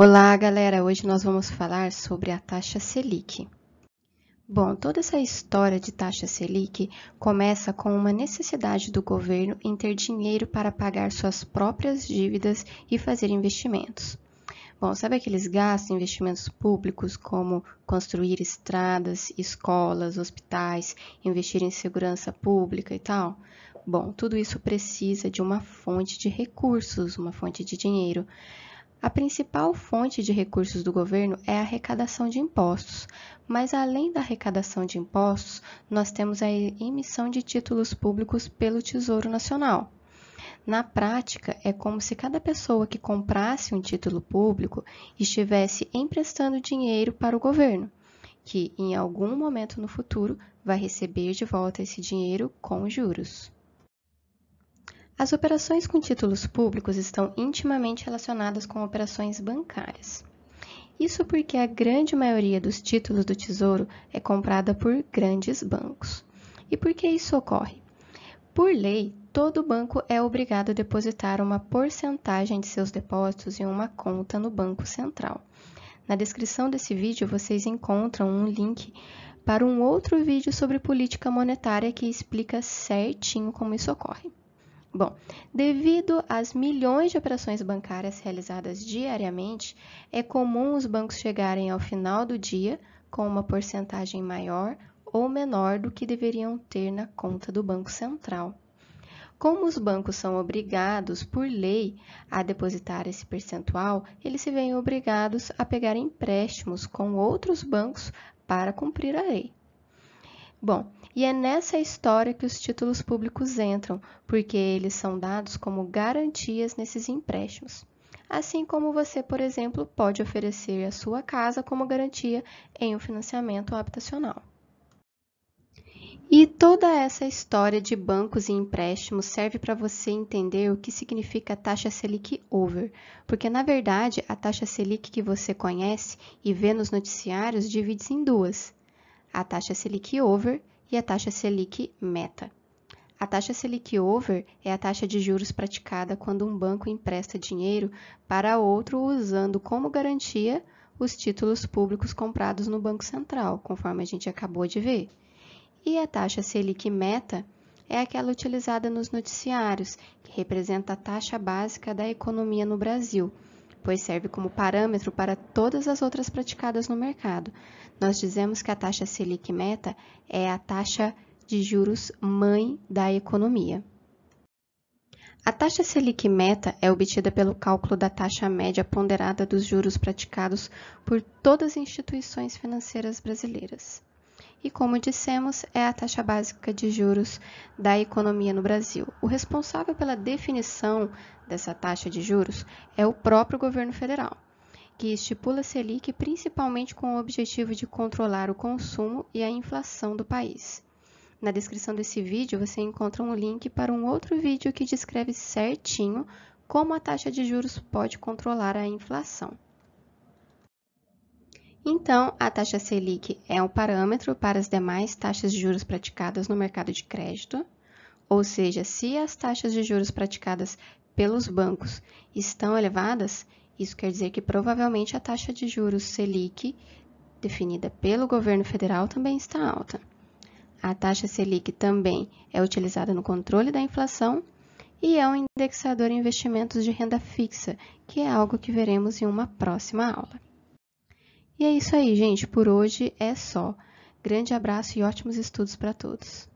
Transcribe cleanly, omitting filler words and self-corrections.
Olá, galera! Hoje nós vamos falar sobre a taxa Selic. Bom, toda essa história de taxa Selic começa com uma necessidade do governo em ter dinheiro para pagar suas próprias dívidas e fazer investimentos. Bom, sabe aqueles gastos, investimentos públicos como construir estradas, escolas, hospitais, investir em segurança pública e tal? Bom, tudo isso precisa de uma fonte de recursos, uma fonte de dinheiro. A principal fonte de recursos do governo é a arrecadação de impostos, mas além da arrecadação de impostos, nós temos a emissão de títulos públicos pelo Tesouro Nacional. Na prática, é como se cada pessoa que comprasse um título público estivesse emprestando dinheiro para o governo, que em algum momento no futuro vai receber de volta esse dinheiro com juros. As operações com títulos públicos estão intimamente relacionadas com operações bancárias. Isso porque a grande maioria dos títulos do Tesouro é comprada por grandes bancos. E por que isso ocorre? Por lei, todo banco é obrigado a depositar uma porcentagem de seus depósitos em uma conta no Banco Central. Na descrição desse vídeo vocês encontram um link para um outro vídeo sobre política monetária que explica certinho como isso ocorre. Bom, devido às milhões de operações bancárias realizadas diariamente, é comum os bancos chegarem ao final do dia com uma porcentagem maior ou menor do que deveriam ter na conta do Banco Central. Como os bancos são obrigados, por lei, a depositar esse percentual, eles se veem obrigados a pegar empréstimos com outros bancos para cumprir a lei. Bom, e é nessa história que os títulos públicos entram, porque eles são dados como garantias nesses empréstimos. Assim como você, por exemplo, pode oferecer a sua casa como garantia em um financiamento habitacional. E toda essa história de bancos e empréstimos serve para você entender o que significa a taxa Selic Over, porque na verdade a taxa Selic que você conhece e vê nos noticiários divide-se em duas: a taxa Selic Over e a taxa Selic Meta. A taxa Selic Over é a taxa de juros praticada quando um banco empresta dinheiro para outro usando como garantia os títulos públicos comprados no Banco Central, conforme a gente acabou de ver. E a taxa Selic Meta é aquela utilizada nos noticiários, que representa a taxa básica da economia no Brasil, pois serve como parâmetro para todas as outras praticadas no mercado. Nós dizemos que a taxa Selic Meta é a taxa de juros mãe da economia. A taxa Selic Meta é obtida pelo cálculo da taxa média ponderada dos juros praticados por todas as instituições financeiras brasileiras. E, como dissemos, é a taxa básica de juros da economia no Brasil. O responsável pela definição dessa taxa de juros é o próprio governo federal, que estipula a Selic principalmente com o objetivo de controlar o consumo e a inflação do país. Na descrição desse vídeo você encontra um link para um outro vídeo que descreve certinho como a taxa de juros pode controlar a inflação. Então, a taxa Selic é um parâmetro para as demais taxas de juros praticadas no mercado de crédito, ou seja, se as taxas de juros praticadas pelos bancos estão elevadas, isso quer dizer que provavelmente a taxa de juros Selic, definida pelo governo federal, também está alta. A taxa Selic também é utilizada no controle da inflação e é um indexador em investimentos de renda fixa, que é algo que veremos em uma próxima aula. E é isso aí, gente. Por hoje é só. Grande abraço e ótimos estudos para todos.